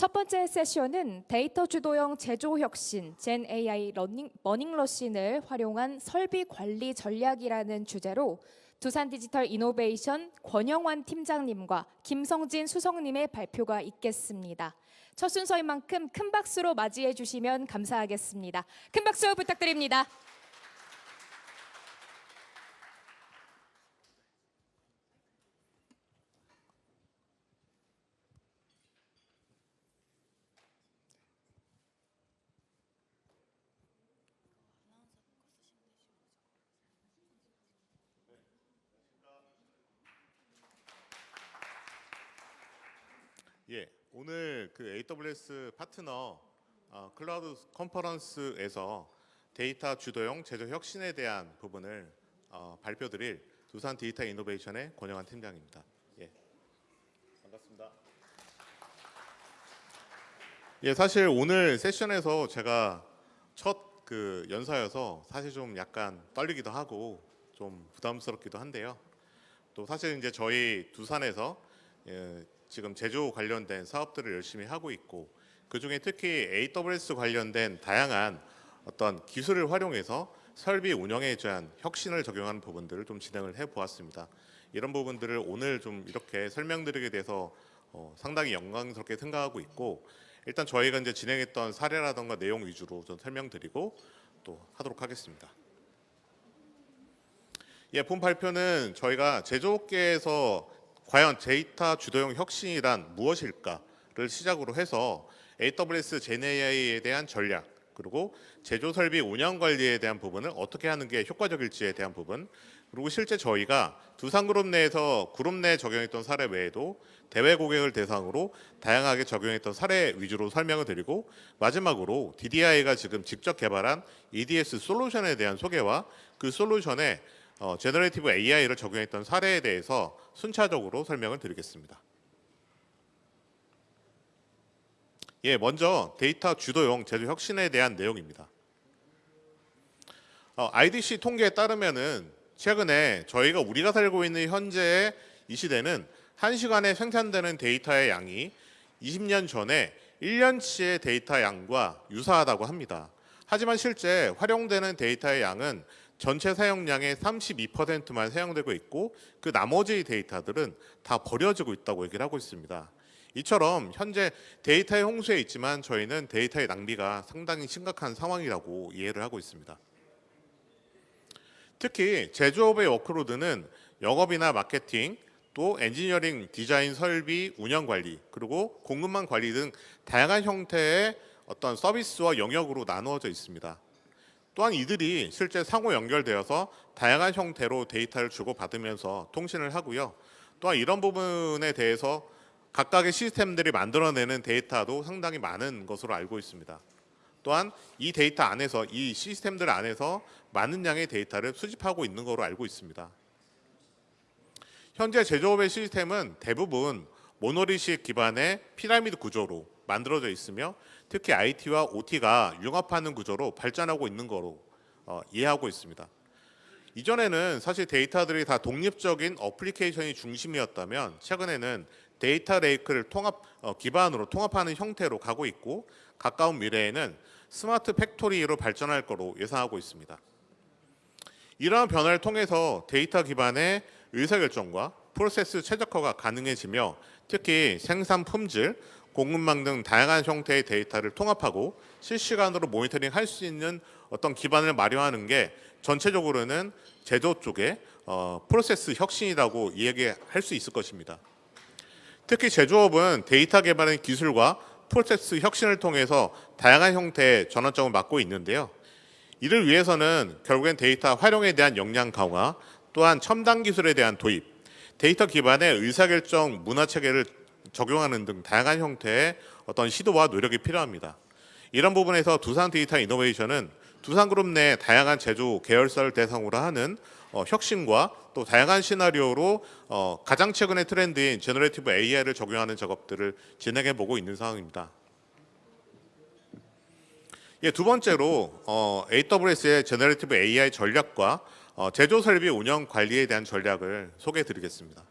첫 번째 세션은 데이터 주도형 제조 혁신, 젠 AI 머닝러신을 활용한 설비 관리 전략이라는 주제로 두산 디지털 이노베이션 권영환 팀장님과 김성진 수석님의 발표가 있겠습니다. 첫 순서인 만큼 큰 박수로 맞이해 주시면 감사하겠습니다. 큰 박수 부탁드립니다. 오늘 그 AWS 파트너 클라우드 컨퍼런스에서 데이터 주도형 제조 혁신에 대한 부분을 발표드릴 두산 디지털 이노베이션의 권영환 팀장입니다. 반갑습니다. 사실 오늘 세션에서 제가 첫 그 연사여서 사실 좀 약간 떨리기도 하고 좀 부담스럽기도 한데요. 또 사실 이제 저희 두산에서 지금 제조 관련된 사업들을 열심히 하고 있고, 그중에 특히 AWS 관련된 다양한 어떤 기술을 활용해서 설비 운영에 대한 혁신을 적용하는 부분들을 좀 진행을 해 보았습니다. 이런 부분들을 오늘 좀 이렇게 설명드리게 돼서 상당히 영광스럽게 생각하고 있고, 일단 저희가 이제 진행했던 사례라던가 내용 위주로 좀 설명드리고 또 하도록 하겠습니다. 본 발표는 저희가 제조업계에서 과연 데이터 주도형 혁신이란 무엇일까를 시작으로 해서 AWS 젠AI에 대한 전략, 그리고 제조 설비 운영 관리에 대한 부분을 어떻게 하는 게 효과적일지에 대한 부분, 그리고 실제 저희가 두산그룹 내에서 그룹 내 적용했던 사례 외에도 대외 고객을 대상으로 다양하게 적용했던 사례 위주로 설명을 드리고, 마지막으로 DDI가 지금 직접 개발한 EDS 솔루션에 대한 소개와 그 솔루션에 제너레이티브 AI를 적용했던 사례에 대해서 순차적으로 설명을 드리겠습니다. 먼저 데이터 주도형 제조 혁신에 대한 내용입니다. IDC 통계에 따르면은 최근에 우리가 살고 있는 현재의 이 시대는 1시간에 생산되는 데이터의 양이 20년 전에 1년치의 데이터 양과 유사하다고 합니다. 하지만 실제 활용되는 데이터의 양은 전체 사용량의 32%만 사용되고 있고, 그 나머지 데이터들은 다 버려지고 있다고 얘기를 하고 있습니다. 이처럼 현재 데이터의 홍수에 있지만 저희는 데이터의 낭비가 상당히 심각한 상황이라고 이해를 하고 있습니다. 특히 제조업의 워크로드는 영업이나 마케팅, 또 엔지니어링, 디자인, 설비, 운영 관리, 그리고 공급망 관리 등 다양한 형태의 어떤 서비스와 영역으로 나누어져 있습니다. 또한 이들이 실제 상호 연결되어서 다양한 형태로 데이터를 주고받으면서 통신을 하고요. 또한 이런 부분에 대해서 각각의 시스템들이 만들어내는 데이터도 상당히 많은 것으로 알고 있습니다. 또한 이 데이터 안에서, 이 시스템들 안에서 많은 양의 데이터를 수집하고 있는 것으로 알고 있습니다. 현재 제조업의 시스템은 대부분 모노리식 기반의 피라미드 구조로 만들어져 있으며, 특히 IT와 OT가 융합하는 구조로 발전하고 있는 거로 이해하고 있습니다. 이전에는 사실 데이터들이 다 독립적인 어플리케이션이 중심이었다면, 최근에는 데이터 레이크를 기반으로 통합하는 형태로 가고 있고, 가까운 미래에는 스마트 팩토리로 발전할 거로 예상하고 있습니다. 이러한 변화를 통해서 데이터 기반의 의사결정과 프로세스 최적화가 가능해지며, 특히 생산 품질, 공급망 등 다양한 형태의 데이터를 통합하고 실시간으로 모니터링 할 수 있는 어떤 기반을 마련하는 게 전체적으로는 제조 쪽의 프로세스 혁신이라고 이야기할 수 있을 것입니다. 특히 제조업은 데이터 개발의 기술과 프로세스 혁신을 통해서 다양한 형태의 전환점을 맞고 있는데요. 이를 위해서는 결국엔 데이터 활용에 대한 역량 강화, 또한 첨단 기술에 대한 도입, 데이터 기반의 의사결정 문화 체계를 적용하는 등 다양한 형태의 어떤 시도와 노력이 필요합니다. 이런 부분에서 두산 디지털 이노베이션은 두산그룹 내 다양한 제조 계열사를 대상으로 하는 혁신과 또 다양한 시나리오로 가장 최근의 트렌드인 제너레이티브 AI를 적용하는 작업들을 진행해 보고 있는 상황입니다. 두 번째로 AWS의 제너레이티브 AI 전략과 제조 설비 운영 관리에 대한 전략을 소개해 드리겠습니다.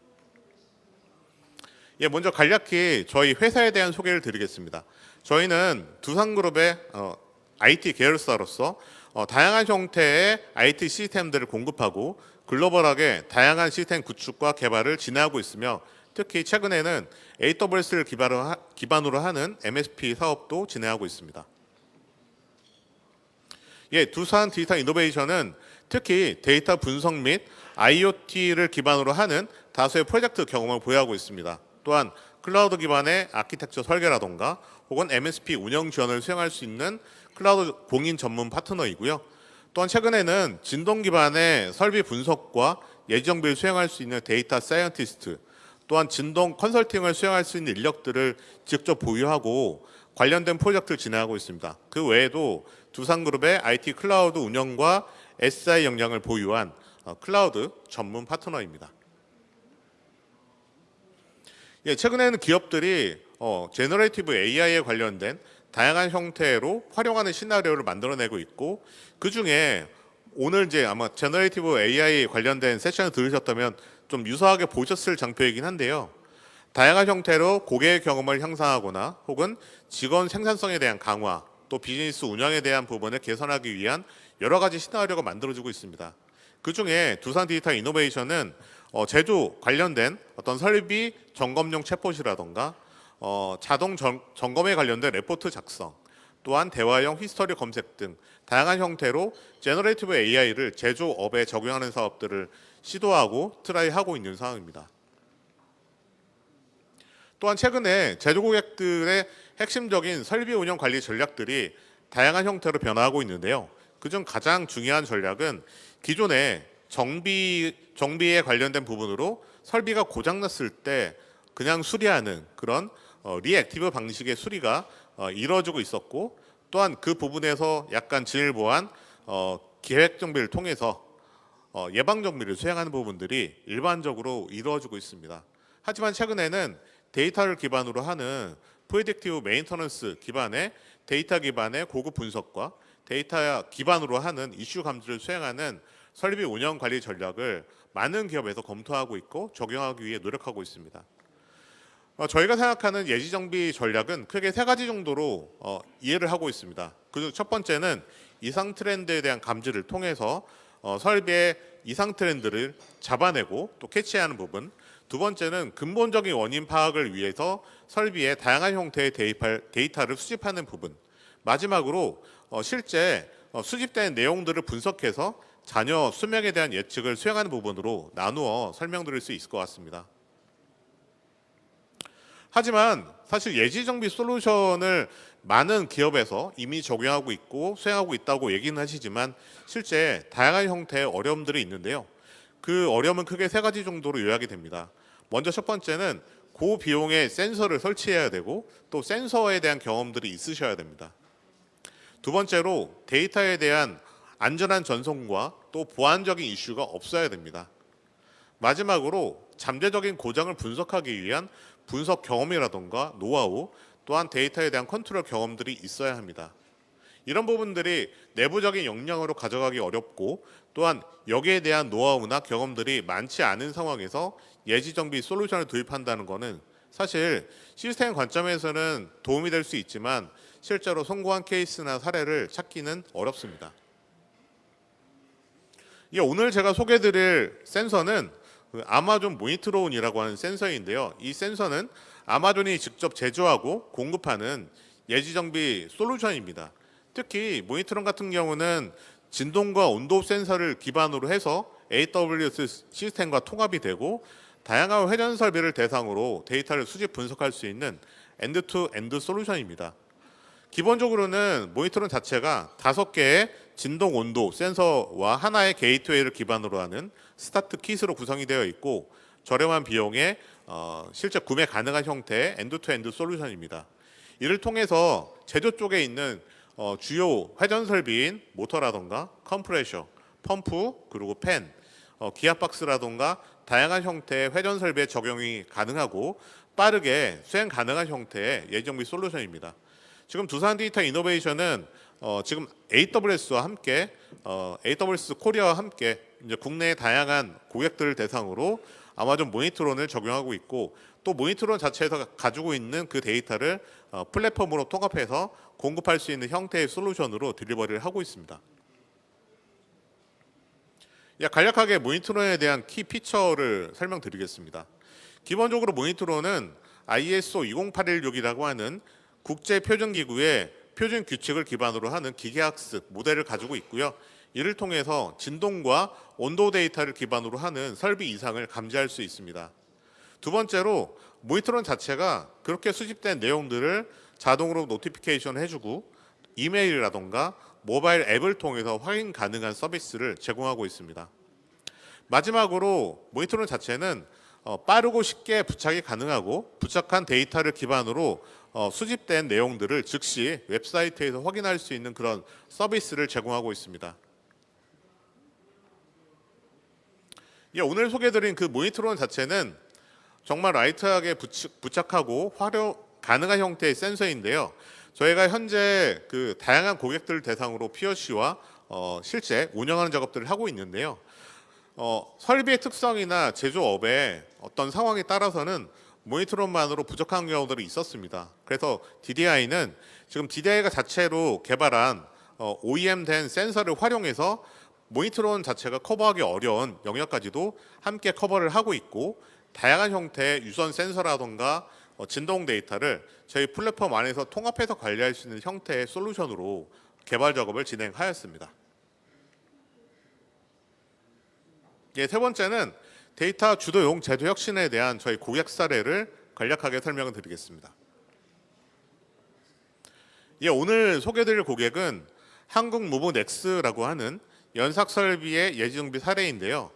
예, 먼저 간략히 저희 회사에 대한 소개를 드리겠습니다. 저희는 두산그룹의 IT 계열사로서 다양한 형태의 IT 시스템들을 공급하고 글로벌하게 다양한 시스템 구축과 개발을 진행하고 있으며 특히 최근에는 AWS를 기반으로 하는 MSP 사업도 진행하고 있습니다. 예, 두산 디지털 이노베이션은 특히 데이터 분석 및 IoT를 기반으로 하는 다수의 프로젝트 경험을 보유하고 있습니다. 또한 클라우드 기반의 아키텍처 설계라던가 혹은 MSP 운영 지원을 수행할 수 있는 클라우드 공인 전문 파트너이고요. 또한 최근에는 진동 기반의 설비 분석과 예지 정비를 수행할 수 있는 데이터 사이언티스트, 또한 진동 컨설팅을 수행할 수 있는 인력들을 직접 보유하고 관련된 프로젝트를 진행하고 있습니다. 그 외에도 두산그룹의 IT 클라우드 운영과 SI 역량을 보유한 클라우드 전문 파트너입니다. 예, 최근에는 기업들이 제너레이티브 AI에 관련된 다양한 형태로 활용하는 시나리오를 만들어내고 있고 그 중에 오늘 이제 아마 제너레이티브 AI 관련된 세션을 들으셨다면 좀 유사하게 보셨을 장표이긴 한데요. 다양한 형태로 고객의 경험을 향상하거나 혹은 직원 생산성에 대한 강화 또 비즈니스 운영에 대한 부분을 개선하기 위한 여러 가지 시나리오가 만들어지고 있습니다. 그 중에 두산 디지털 이노베이션은 제조 관련된 어떤 설비 점검용 챗봇이라던가 자동 점검에 관련된 레포트 작성, 또한 대화형 히스토리 검색 등 다양한 형태로 제너레이티브 AI를 제조업에 적용하는 사업들을 시도하고 트라이하고 있는 상황입니다. 또한 최근에 제조 고객들의 핵심적인 설비 운영 관리 전략들이 다양한 형태로 변화하고 있는데요. 그중 가장 중요한 전략은 기존의 정비에 관련된 부분으로 설비가 고장났을 때 그냥 수리하는 그런 리액티브 방식의 수리가 이루어지고 있었고 또한 그 부분에서 약간 진일보한 기획 정비를 통해서 예방 정비를 수행하는 부분들이 일반적으로 이루어지고 있습니다. 하지만 최근에는 데이터를 기반으로 하는 프리딕티브 메인터넌스 기반의 데이터 기반의 고급 분석과 데이터 기반으로 하는 이슈 감지를 수행하는 설비 운영 관리 전략을 많은 기업에서 검토하고 있고 적용하기 위해 노력하고 있습니다. 저희가 생각하는 예지 정비 전략은 크게 세 가지 정도로 이해를 하고 있습니다. 그중 첫 번째는 이상 트렌드에 대한 감지를 통해서 설비의 이상 트렌드를 잡아내고 또 캐치하는 부분. 두 번째는 근본적인 원인 파악을 위해서 설비의 다양한 형태의 데이터를 수집하는 부분. 마지막으로 실제 수집된 내용들을 분석해서 자녀 수명에 대한 예측을 수행하는 부분으로 나누어 설명드릴 수 있을 것 같습니다. 하지만 사실 예지 정비 솔루션을 많은 기업에서 이미 적용하고 있고 수행하고 있다고 얘기는 하시지만 실제 다양한 형태의 어려움들이 있는데요. 그 어려움은 크게 세 가지 정도로 요약이 됩니다. 먼저 첫 번째는 고비용의 센서를 설치해야 되고 또 센서에 대한 경험들이 있으셔야 됩니다. 두 번째로 데이터에 대한 안전한 전송과 또 보안적인 이슈가 없어야 됩니다. 마지막으로 잠재적인 고장을 분석하기 위한 분석 경험이라던가 노하우 또한 데이터에 대한 컨트롤 경험들이 있어야 합니다. 이런 부분들이 내부적인 역량으로 가져가기 어렵고 또한 여기에 대한 노하우나 경험들이 많지 않은 상황에서 예지정비 솔루션을 도입한다는 것은 사실 시스템 관점에서는 도움이 될 수 있지만 실제로 성공한 케이스나 사례를 찾기는 어렵습니다. 오늘 제가 소개해드릴 센서는 아마존 모니트론이라고 하는 센서인데요. 이 센서는 아마존이 직접 제조하고 공급하는 예지정비 솔루션입니다. 특히 모니트론 같은 경우는 진동과 온도 센서를 기반으로 해서 AWS 시스템과 통합이 되고 다양한 회전 설비를 대상으로 데이터를 수집 분석할 수 있는 엔드-투-엔드 솔루션입니다. 기본적으로는 모니터론 자체가 5개의 진동 온도 센서와 하나의 게이트웨이를 기반으로 하는 스타트 킷으로 구성이 되어 있고 저렴한 비용에 실제 구매 가능한 형태의 엔드-투-엔드 솔루션입니다. 이를 통해서 제조 쪽에 있는 주요 회전 설비인 모터라던가 컴프레셔, 펌프, 그리고 팬, 기압 박스라던가 다양한 형태의 회전 설비에 적용이 가능하고 빠르게 수행 가능한 형태의 예정비 솔루션입니다. 지금 두산 디지털 이노베이션은 지금 AWS와 함께 AWS 코리아와 함께 이제 국내의 다양한 고객들을 대상으로 아마존 모니터론을 적용하고 있고, 또 모니터론 자체에서 가지고 있는 그 데이터를 플랫폼으로 통합해서 공급할 수 있는 형태의 솔루션으로 딜리버리를 하고 있습니다. 간략하게 모니터론에 대한 키 피처를 설명드리겠습니다. 기본적으로 모니터론은 ISO 20816이라고 하는 국제 표준 기구의 표준 규칙을 기반으로 하는 기계학습 모델을 가지고 있고요. 이를 통해서 진동과 온도 데이터를 기반으로 하는 설비 이상을 감지할 수 있습니다. 두 번째로 모니터론 자체가 그렇게 수집된 내용들을 자동으로 노티피케이션 해주고 이메일이라던가 모바일 앱을 통해서 확인 가능한 서비스를 제공하고 있습니다. 마지막으로 모니터론 자체는 빠르고 쉽게 부착이 가능하고 부착한 데이터를 기반으로 수집된 내용들을 즉시 웹사이트에서 확인할 수 있는 그런 서비스를 제공하고 있습니다. 오늘 소개해드린 그 모니터론 자체는 정말 라이트하게 부착하고 활용 가능한 형태의 센서인데요. 저희가 현재 그 다양한 고객들 대상으로 POC와 실제 운영하는 작업들을 하고 있는데요. 설비의 특성이나 제조업의 어떤 상황에 따라서는 모니터론만으로 부족한 경우들이 있었습니다. 그래서 DDI는 지금 DDI가 자체로 개발한 OEM-된 센서를 활용해서 모니터론 자체가 커버하기 어려운 영역까지도 함께 커버를 하고 있고, 다양한 형태의 유선 센서라던가 진동 데이터를 저희 플랫폼 안에서 통합해서 관리할 수 있는 형태의 솔루션으로 개발 작업을 진행하였습니다. 세 번째는 데이터 주도용 제조 혁신에 대한 저희 고객 사례를 간략하게 설명을 드리겠습니다. 오늘 소개드릴 고객은 한국무브넥스라고 하는 연삭 설비의 예지정비 사례인데요.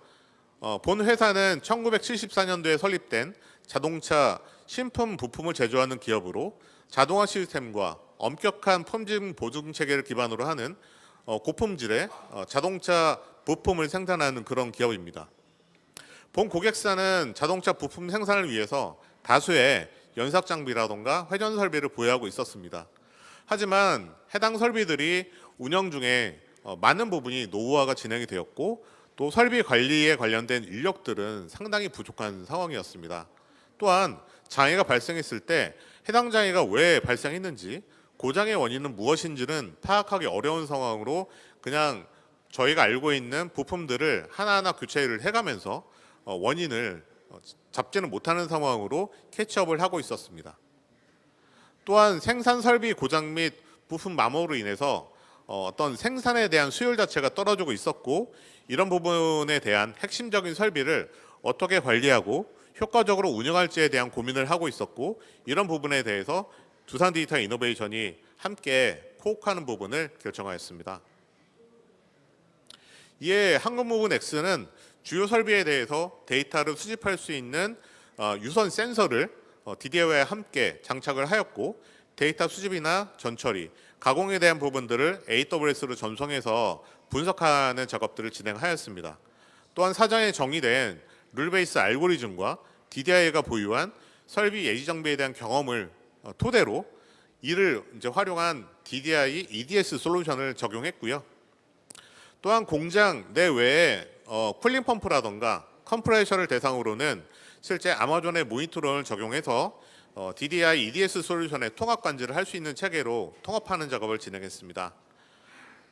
본 회사는 1974년도에 설립된 자동차 신품 부품을 제조하는 기업으로 자동화 시스템과 엄격한 품질 보증 체계를 기반으로 하는 고품질의 자동차 부품을 생산하는 그런 기업입니다. 본 고객사는 자동차 부품 생산을 위해서 다수의 연삭 장비라던가 회전 설비를 보유하고 있었습니다. 하지만 해당 설비들이 운영 중에 많은 부분이 노후화가 진행이 되었고, 또 설비 관리에 관련된 인력들은 상당히 부족한 상황이었습니다. 또한 장애가 발생했을 때 해당 장애가 왜 발생했는지, 고장의 원인은 무엇인지는 파악하기 어려운 상황으로 그냥 저희가 알고 있는 부품들을 하나하나 교체를 해가면서 원인을 잡지는 못하는 상황으로 캐치업을 하고 있었습니다. 또한 생산 설비 고장 및 부품 마모로 인해서 어떤 생산에 대한 수율 자체가 떨어지고 있었고, 이런 부분에 대한 핵심적인 설비를 어떻게 관리하고 효과적으로 운영할지에 대한 고민을 하고 있었고, 이런 부분에 대해서 두산 디지털 이노베이션이 함께 코옥하는 부분을 결정하였습니다. 이에 한국무브넥스는 주요 설비에 대해서 데이터를 수집할 수 있는 유선 센서를 DDI와 함께 장착을 하였고, 데이터 수집이나 전처리, 가공에 대한 부분들을 AWS로 전송해서 분석하는 작업들을 진행하였습니다. 또한 사전에 정의된 룰 베이스 알고리즘과 DDI가 보유한 설비 예지 정비에 대한 경험을 토대로 이를 활용한 DDI EDS 솔루션을 적용했고요. 또한 공장 내외에 쿨링 펌프라던가 컴프레셔를 대상으로는 실제 아마존의 모니터론을 적용해서 DDI EDS 솔루션의 통합 관리를 할 수 있는 체계로 통합하는 작업을 진행했습니다.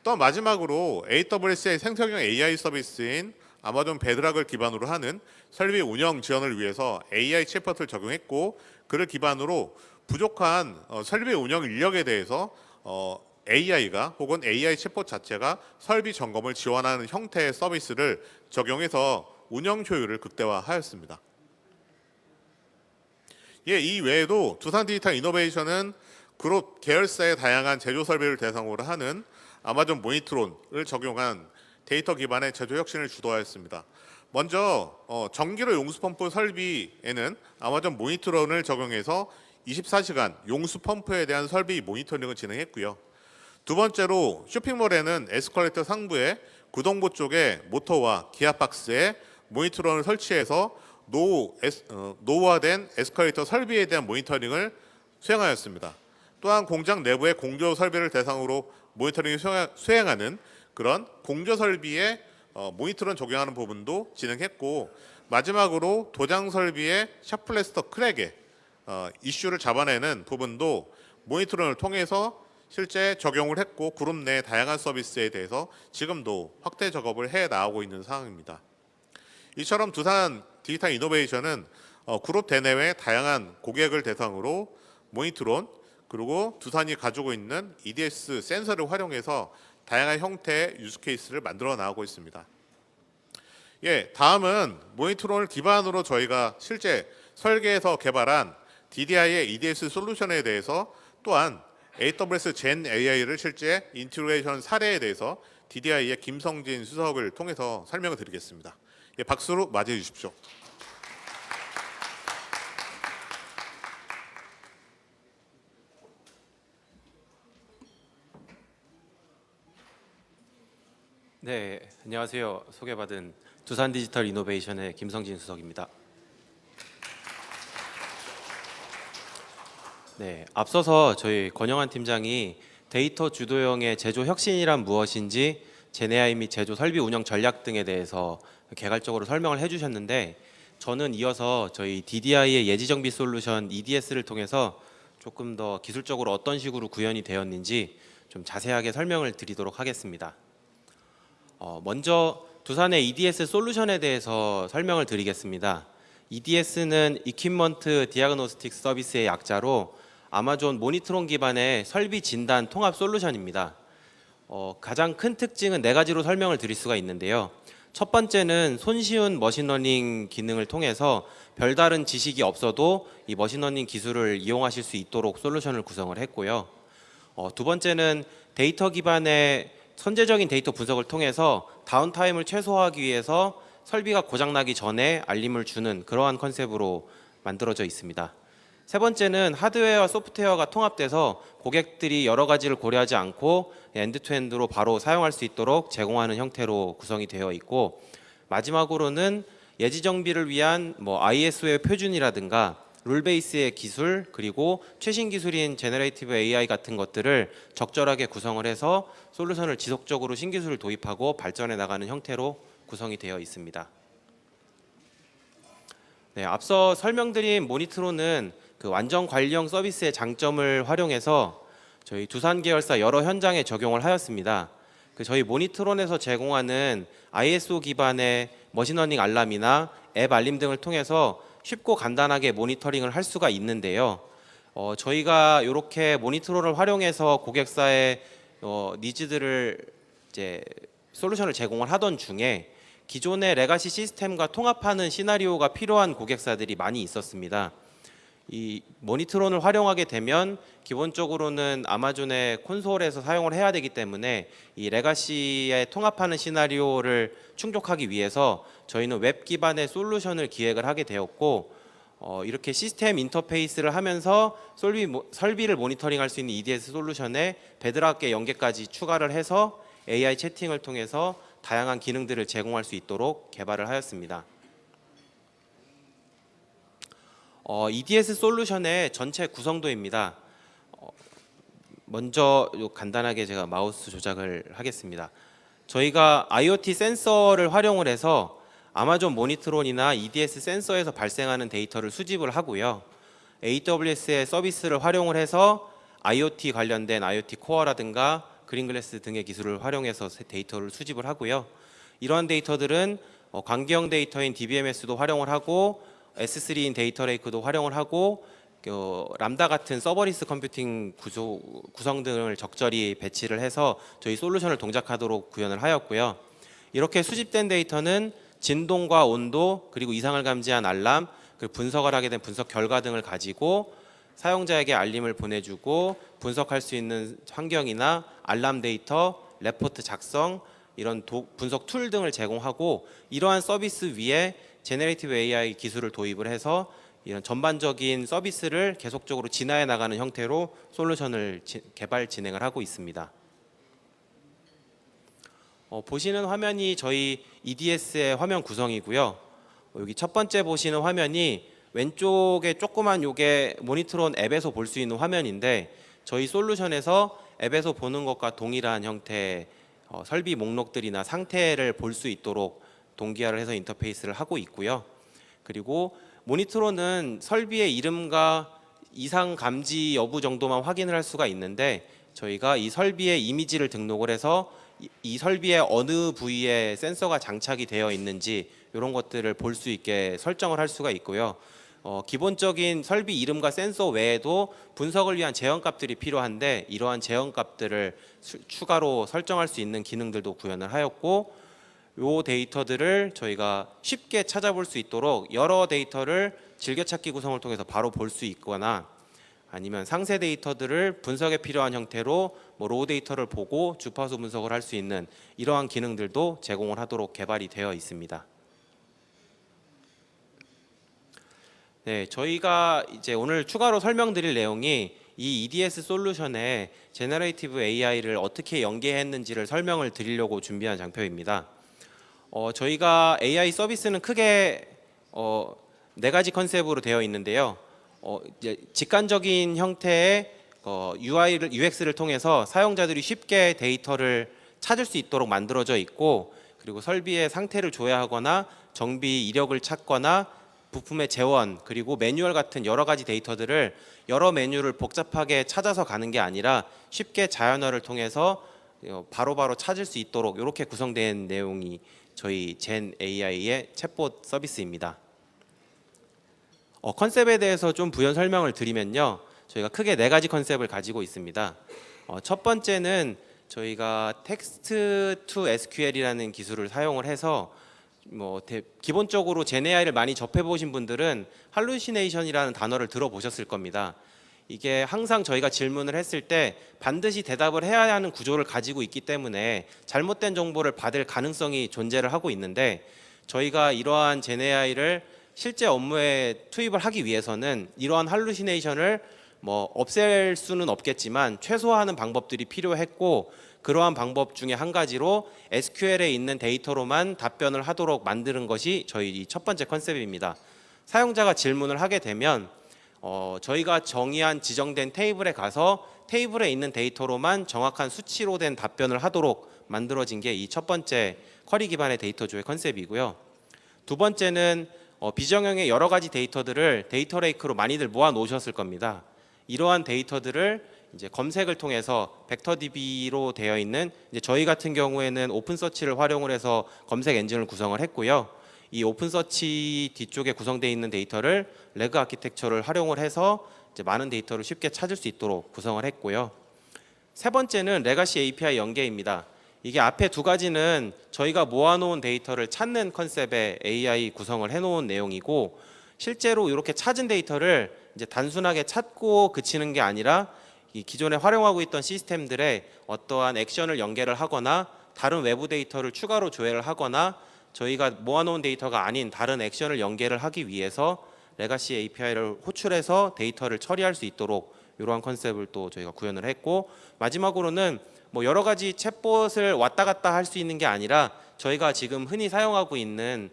또 마지막으로 AWS의 생성형 AI 서비스인 아마존 베드락을 기반으로 하는 설비 운영 지원을 위해서 AI 챗봇을 적용했고, 그를 기반으로 부족한 설비 운영 인력에 대해서 AI가 혹은 AI 챗봇 자체가 설비 점검을 지원하는 형태의 서비스를 적용해서 운영 효율을 극대화하였습니다. 이 외에도 두산 디지털 이노베이션은 그룹 계열사의 다양한 제조 설비를 대상으로 하는 아마존 모니터론을 적용한 데이터 기반의 제조 혁신을 주도하였습니다. 먼저 전기로 용수 펌프 설비에는 아마존 모니터론을 적용해서 24시간 용수 펌프에 대한 설비 모니터링을 진행했고요. 두 번째로 쇼핑몰에는 에스컬레이터 상부에 구동부 쪽에 모터와 기아박스에 모니터론을 설치해서 노후화된 에스컬레이터 설비에 대한 모니터링을 수행하였습니다. 또한 공장 내부의 공조 설비를 대상으로 모니터링을 수행하는 그런 공조 설비에 모니터론 적용하는 부분도 진행했고, 마지막으로 도장 설비의 샤플레스터 크랙의 이슈를 잡아내는 부분도 모니터링을 통해서 실제 적용을 했고 그룹 내 다양한 서비스에 대해서 지금도 확대 작업을 해 나가고 있는 상황입니다. 이처럼 두산 디지털 이노베이션은 그룹 대내외 다양한 고객을 대상으로 모니트론 그리고 두산이 가지고 있는 EDS 센서를 활용해서 다양한 형태의 유즈 케이스를 만들어 나가고 있습니다. 예, 다음은 모니트론을 기반으로 저희가 실제 설계해서 개발한 DDI의 EDS 솔루션에 대해서 또한 AWS Gen AI를 실제 인티그레이션 사례에 대해서 DDI의 김성진 수석을 통해서 설명을 드리겠습니다. 예, 박수로 맞이해 주십시오. 네, 안녕하세요. 소개받은 두산 디지털 이노베이션의 김성진 수석입니다. 네, 앞서서 저희 권영환 팀장이 데이터 주도형의 제조 혁신이란 무엇인지, 제네아이 및 제조 설비 운영 전략 등에 대해서 개괄적으로 설명을 해주셨는데, 저는 이어서 저희 DDI의 예지 정비 솔루션 EDS를 통해서 조금 더 기술적으로 어떤 식으로 구현이 되었는지 좀 자세하게 설명을 드리도록 하겠습니다. 먼저 두산의 EDS 솔루션에 대해서 설명을 드리겠습니다. EDS는 이퀴먼트 디아그노스틱 서비스의 약자로 아마존 모니트론 기반의 설비 진단 통합 솔루션입니다. 가장 큰 특징은 네 가지로 설명을 드릴 수가 있는데요. 첫 번째는 손쉬운 머신러닝 기능을 통해서 별다른 지식이 없어도 이 머신러닝 기술을 이용하실 수 있도록 솔루션을 구성을 했고요. 두 번째는 데이터 기반의 선제적인 데이터 분석을 통해서 다운타임을 최소화하기 위해서 설비가 고장나기 전에 알림을 주는 그러한 컨셉으로 만들어져 있습니다. 세 번째는 하드웨어와 소프트웨어가 통합돼서 고객들이 여러 가지를 고려하지 않고 엔드투엔드로 바로 사용할 수 있도록 제공하는 형태로 구성이 되어 있고, 마지막으로는 예지 정비를 위한 ISO의 표준이라든가 룰 베이스의 기술, 그리고 최신 기술인 제너레이티브 AI 같은 것들을 적절하게 구성을 해서 솔루션을 지속적으로 신기술을 도입하고 발전해 나가는 형태로 구성이 되어 있습니다. 네, 앞서 설명드린 모니트론은 그 완전 관리형 서비스의 장점을 활용해서 저희 두산 계열사 여러 현장에 적용을 하였습니다. 저희 모니트론에서 제공하는 ISO 기반의 머신러닝 알람이나 앱 알림 등을 통해서 쉽고 간단하게 모니터링을 할 수가 있는데요. 저희가 이렇게 모니트론을 활용해서 고객사의 니즈들을 이제 솔루션을 제공을 하던 중에 기존의 레가시 시스템과 통합하는 시나리오가 필요한 고객사들이 많이 있었습니다. 이 모니트론을 활용하게 되면 기본적으로는 아마존의 콘솔에서 사용을 해야 되기 때문에 이 레가시에 통합하는 시나리오를 충족하기 위해서 저희는 웹 기반의 솔루션을 기획을 하게 되었고, 이렇게 시스템 인터페이스를 하면서 설비를 모니터링할 수 있는 EDS 솔루션에 베드락의 연계까지 추가를 해서 AI 채팅을 통해서 다양한 기능들을 제공할 수 있도록 개발을 하였습니다. EDS 솔루션의 전체 구성도입니다. 먼저 간단하게 제가 마우스 조작을 하겠습니다. 저희가 IoT 센서를 활용을 해서 아마존 모니트론이나 EDS 센서에서 발생하는 데이터를 수집을 하고요. AWS의 서비스를 활용을 해서 IoT 관련된 IoT 코어라든가 그린글래스 등의 기술을 활용해서 데이터를 수집을 하고요. 이러한 데이터들은 관계형 데이터인 DBMS도 활용을 하고 S3인 데이터 레이크도 활용을 하고 람다 같은 서버리스 컴퓨팅 구성 등을 적절히 배치를 해서 저희 솔루션을 동작하도록 구현을 하였고요. 이렇게 수집된 데이터는 진동과 온도 그리고 이상을 감지한 알람, 분석을 하게 된 분석 결과 등을 가지고 사용자에게 알림을 보내주고 분석할 수 있는 환경이나 알람 데이터, 레포트 작성, 이런 분석 툴 등을 제공하고, 이러한 서비스 위에 제네레이티브 AI 기술을 도입을 해서 이런 전반적인 서비스를 계속적으로 진화해 나가는 형태로 솔루션을 개발 진행을 하고 있습니다. 보시는 화면이 저희 EDS의 화면 구성이고요. 여기 첫 번째 보시는 화면이 왼쪽에 조그만 요게 모니트론 앱에서 볼 수 있는 화면인데, 저희 솔루션에서 앱에서 보는 것과 동일한 형태의 설비 목록들이나 상태를 볼 수 있도록 동기화를 해서 인터페이스를 하고 있고요. 그리고 모니터로는 설비의 이름과 이상 감지 여부 정도만 확인을 할 수가 있는데 저희가 이 설비의 이미지를 등록을 해서 이 설비의 어느 부위에 센서가 장착이 되어 있는지 이런 것들을 볼 수 있게 설정을 할 수가 있고요. 기본적인 설비 이름과 센서 외에도 분석을 위한 제형값들이 필요한데 이러한 제형값들을 추가로 설정할 수 있는 기능들도 구현을 하였고 요 데이터들을 저희가 쉽게 찾아볼 수 있도록 여러 데이터를 즐겨찾기 구성을 통해서 바로 볼 수 있거나 아니면 상세 데이터들을 분석에 필요한 형태로 로우 데이터를 보고 주파수 분석을 할 수 있는 이러한 기능들도 제공을 하도록 개발이 되어 있습니다. 네, 저희가 이제 오늘 추가로 설명드릴 내용이 이 EDS 솔루션에 제너레이티브 AI를 어떻게 연계했는지를 설명을 드리려고 준비한 장표입니다. 저희가 AI 서비스는 크게 네 가지 컨셉으로 되어 있는데요. 이제 직관적인 형태의 UX를 통해서 사용자들이 쉽게 데이터를 찾을 수 있도록 만들어져 있고 그리고 설비의 상태를 조회하거나 정비 이력을 찾거나 부품의 재원 그리고 매뉴얼 같은 여러 가지 데이터들을 여러 메뉴를 복잡하게 찾아서 가는 게 아니라 쉽게 자연어를 통해서 바로바로 찾을 수 있도록 이렇게 구성된 내용이 저희 젠 AI의 챗봇 서비스입니다. 컨셉에 대해서 좀 부연 설명을 드리면요. 저희가 크게 네 가지 컨셉을 가지고 있습니다. 첫 번째는 저희가 텍스트 투 SQL이라는 기술을 사용을 해서 기본적으로 젠 AI를 많이 접해 보신 분들은 할루시네이션이라는 단어를 들어보셨을 겁니다. 이게 항상 저희가 질문을 했을 때 반드시 대답을 해야 하는 구조를 가지고 있기 때문에 잘못된 정보를 받을 가능성이 존재를 하고 있는데 저희가 이러한 젠 AI를 실제 업무에 투입을 하기 위해서는 이러한 할루시네이션을 없앨 수는 없겠지만 최소화하는 방법들이 필요했고 그러한 방법 중에 한 가지로 SQL에 있는 데이터로만 답변을 하도록 만드는 것이 저희 첫 번째 컨셉입니다. 사용자가 질문을 하게 되면 저희가 정의한 지정된 테이블에 가서 테이블에 있는 데이터로만 정확한 수치로 된 답변을 하도록 만들어진 게 이 첫 번째 쿼리 기반의 데이터 조회 컨셉이고요. 두 번째는 비정형의 여러 가지 데이터들을 데이터 레이크로 많이들 모아 놓으셨을 겁니다. 이러한 데이터들을 이제 검색을 통해서 벡터DB로 되어 있는 이제 저희 같은 경우에는 오픈서치를 활용을 해서 검색 엔진을 구성을 했고요. 이 오픈서치 뒤쪽에 구성되어 있는 데이터를 레그 아키텍처를 활용을 해서 이제 많은 데이터를 쉽게 찾을 수 있도록 구성을 했고요. 세 번째는 레가시 API 연계입니다. 이게 앞에 두 가지는 저희가 모아놓은 데이터를 찾는 컨셉의 AI 구성을 해놓은 내용이고 실제로 이렇게 찾은 데이터를 이제 단순하게 찾고 그치는 게 아니라 이 기존에 활용하고 있던 시스템들의 어떠한 액션을 연계를 하거나 다른 외부 데이터를 추가로 조회를 하거나 저희가 모아놓은 데이터가 아닌 다른 액션을 연계를 하기 위해서 레가시 API를 호출해서 데이터를 처리할 수 있도록 이러한 컨셉을 또 저희가 구현을 했고 마지막으로는 여러 가지 챗봇을 왔다 갔다 할 수 있는 게 아니라 저희가 지금 흔히 사용하고 있는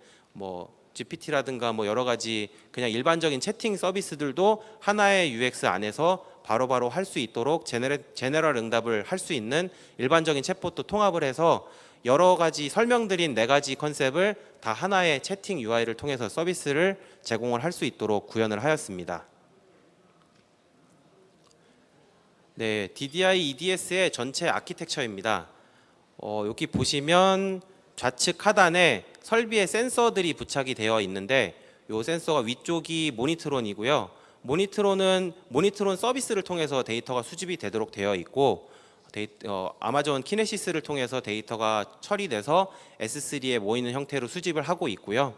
GPT라든가 여러 가지 그냥 일반적인 채팅 서비스들도 하나의 UX 안에서 바로바로 할 수 있도록 제너럴 응답을 할 수 있는 일반적인 챗봇도 통합을 해서 여러 가지 설명드린 네 가지 컨셉을 다 하나의 채팅 UI를 통해서 서비스를 제공을 할 수 있도록 구현을 하였습니다. 네, DDI EDS의 전체 아키텍처입니다. 여기 보시면 좌측 하단에 설비의 센서들이 부착이 되어 있는데 이 센서가 위쪽이 모니트론이고요. 모니트론 서비스를 통해서 데이터가 수집이 되도록 되어 있고 아마존 키네시스를 통해서 데이터가 처리돼서 S3에 모이는 형태로 수집을 하고 있고요.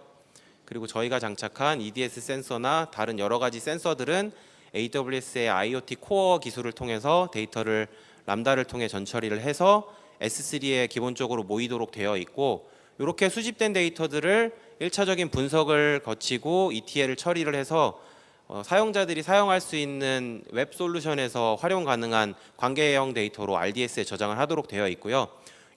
그리고 저희가 장착한 EDS 센서나 다른 여러 가지 센서들은 AWS의 IoT 코어 기술을 통해서 데이터를 람다를 통해 전처리를 해서 S3에 기본적으로 모이도록 되어 있고 이렇게 수집된 데이터들을 1차적인 분석을 거치고 ETL을 처리를 해서 사용자들이 사용할 수 있는 웹 솔루션에서 활용 가능한 관계형 데이터로 RDS에 저장을 하도록 되어 있고요.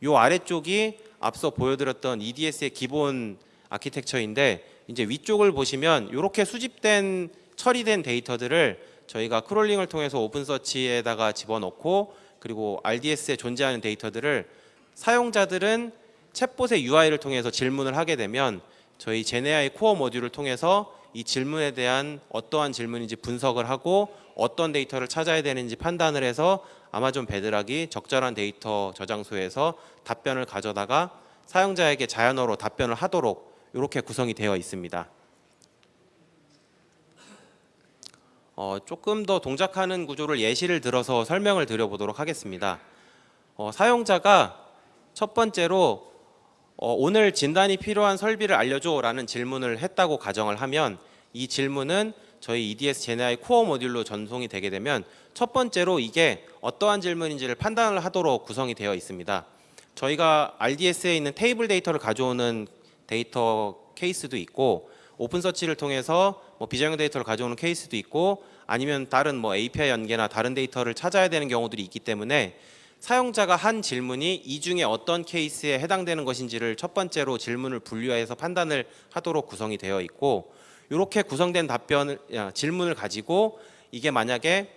이 아래쪽이 앞서 보여드렸던 EDS의 기본 아키텍처인데 이제 위쪽을 보시면 이렇게 수집된 처리된 데이터들을 저희가 크롤링을 통해서 오픈서치에다가 집어넣고 그리고 RDS에 존재하는 데이터들을 사용자들은 챗봇의 UI를 통해서 질문을 하게 되면 저희 제네아이 코어 모듈을 통해서 이 질문에 대한 어떠한 질문인지 분석을 하고 어떤 데이터를 찾아야 되는지 판단을 해서 아마존 베드락이 적절한 데이터 저장소에서 답변을 가져다가 사용자에게 자연어로 답변을 하도록 이렇게 구성이 되어 있습니다. 조금 더 동작하는 구조를 예시를 들어서 설명을 드려보도록 하겠습니다. 사용자가 첫 번째로 오늘 진단이 필요한 설비를 알려줘라는 질문을 했다고 가정을 하면 이 질문은 저희 EDS 제네아이 코어 모듈로 전송이 되게 되면 첫 번째로 이게 어떠한 질문인지를 판단을 하도록 구성이 되어 있습니다. 저희가 RDS에 있는 테이블 데이터를 가져오는 데이터 케이스도 있고 오픈 서치를 통해서 비정형 데이터를 가져오는 케이스도 있고 아니면 다른 API 연계나 다른 데이터를 찾아야 되는 경우들이 있기 때문에 사용자가 한 질문이 이 중에 어떤 케이스에 해당되는 것인지를 첫 번째로 질문을 분류해서 판단을 하도록 구성이 되어 있고 이렇게 구성된 질문을 가지고 이게 만약에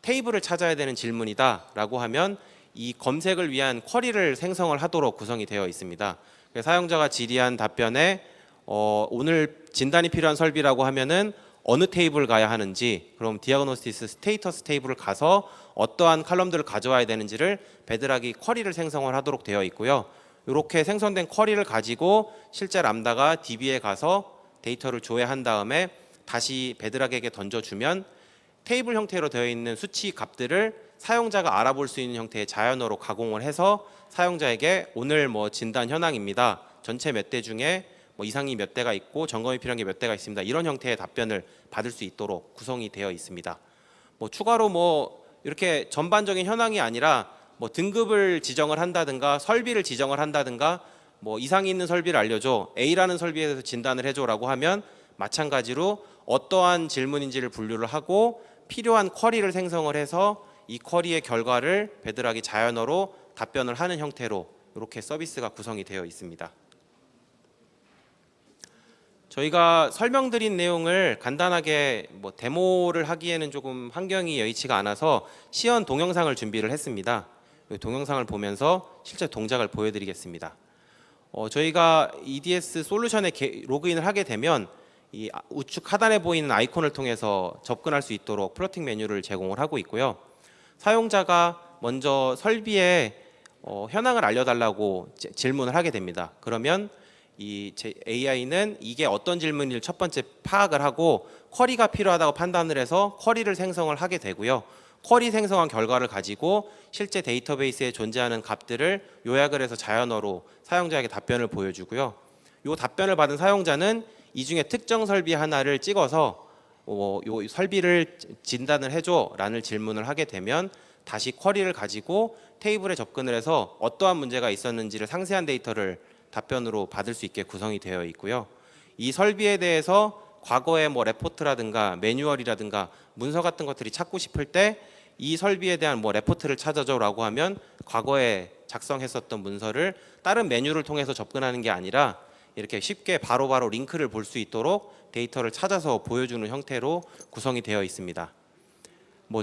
테이블을 찾아야 되는 질문이다라고 하면 이 검색을 위한 쿼리를 생성을 하도록 구성이 되어 있습니다. 사용자가 질의한 답변에 오늘 진단이 필요한 설비라고 하면은 어느 테이블 가야 하는지, 그럼 디아그노스티스 스테이터스 테이블을 가서 어떠한 칼럼들을 가져와야 되는지를 베드락이 쿼리를 생성을 하도록 되어 있고요. 이렇게 생성된 쿼리를 가지고 실제 람다가 DB에 가서 데이터를 조회한 다음에 다시 베드락에게 던져주면 테이블 형태로 되어 있는 수치 값들을 사용자가 알아볼 수 있는 형태의 자연어로 가공을 해서 사용자에게 오늘 진단 현황입니다. 전체 몇 대 중에 이상이 몇 대가 있고 점검이 필요한 게 몇 대가 있습니다. 이런 형태의 답변을 받을 수 있도록 구성이 되어 있습니다. 추가로 이렇게 전반적인 현황이 아니라 등급을 지정을 한다든가 설비를 지정을 한다든가 이상이 있는 설비를 알려줘, A라는 설비에 대해서 진단을 해줘라고 하면 마찬가지로 어떠한 질문인지를 분류를 하고 필요한 쿼리를 생성을 해서 이 쿼리의 결과를 베드락이 자연어로 답변을 하는 형태로 이렇게 서비스가 구성이 되어 있습니다. 저희가 설명드린 내용을 간단하게 데모를 하기에는 조금 환경이 여의치가 않아서 시연 동영상을 준비를 했습니다. 이 동영상을 보면서 실제 동작을 보여드리겠습니다. 저희가 EDS 솔루션에 로그인을 하게 되면 이 우측 하단에 보이는 아이콘을 통해서 접근할 수 있도록 플로팅 메뉴를 제공을 하고 있고요. 사용자가 먼저 설비의 현황을 알려달라고 질문을 하게 됩니다. 그러면 이 AI는 이게 어떤 질문인지 첫 번째 파악을 하고 쿼리가 필요하다고 판단을 해서 쿼리를 생성을 하게 되고요. 쿼리 생성한 결과를 가지고 실제 데이터베이스에 존재하는 값들을 요약을 해서 자연어로 사용자에게 답변을 보여주고요. 이 답변을 받은 사용자는 이 중에 특정 설비 하나를 찍어서 요 설비를 진단을 해줘라는 질문을 하게 되면 다시 쿼리를 가지고 테이블에 접근을 해서 어떠한 문제가 있었는지를 상세한 데이터를 답변으로 받을 수 있게 구성이 되어 있고요. 이 설비에 대해서 과거의 레포트라든가 매뉴얼이라든가 문서 같은 것들이 찾고 싶을 때 이 설비에 대한 레포트를 찾아줘라고 하면 과거에 작성했었던 문서를 다른 메뉴를 통해서 접근하는 게 아니라 이렇게 쉽게 바로바로 링크를 볼 수 있도록 데이터를 찾아서 보여주는 형태로 구성이 되어 있습니다.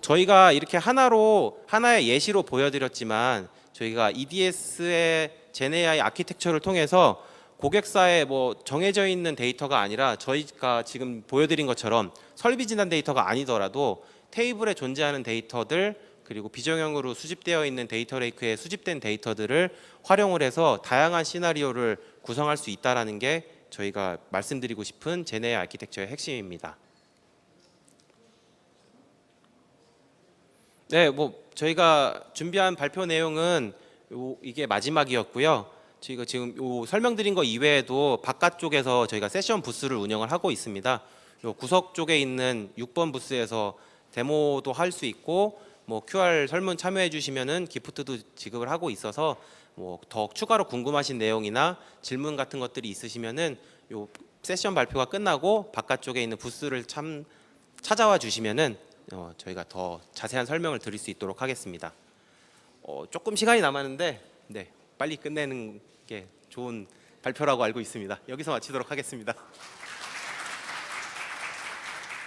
저희가 이렇게 하나의 예시로 보여드렸지만 저희가 EDS의 제네AI 아키텍처를 통해서 고객사에 정해져 있는 데이터가 아니라 저희가 지금 보여드린 것처럼 설비 진단 데이터가 아니더라도 테이블에 존재하는 데이터들 그리고 비정형으로 수집되어 있는 데이터 레이크에 수집된 데이터들을 활용을 해서 다양한 시나리오를 구성할 수 있다는 게 저희가 말씀드리고 싶은 제네AI 아키텍처의 핵심입니다. 네, 저희가 준비한 발표 내용은 이게 마지막이었고요. 저희가 지금 설명드린 거 이외에도 바깥쪽에서 저희가 세션 부스를 운영을 하고 있습니다. 요 구석 쪽에 있는 6번 부스에서 데모도 할 수 있고 QR 설문 참여해 주시면은 기프트도 지급을 하고 있어서 더 추가로 궁금하신 내용이나 질문 같은 것들이 있으시면은 요 세션 발표가 끝나고 바깥쪽에 있는 부스를 찾아와 주시면은 저희가 더 자세한 설명을 드릴 수 있도록 하겠습니다. 조금 시간이 남았는데 빨리 끝내는 게 좋은 발표라고 알고 있습니다. 여기서 마치도록 하겠습니다.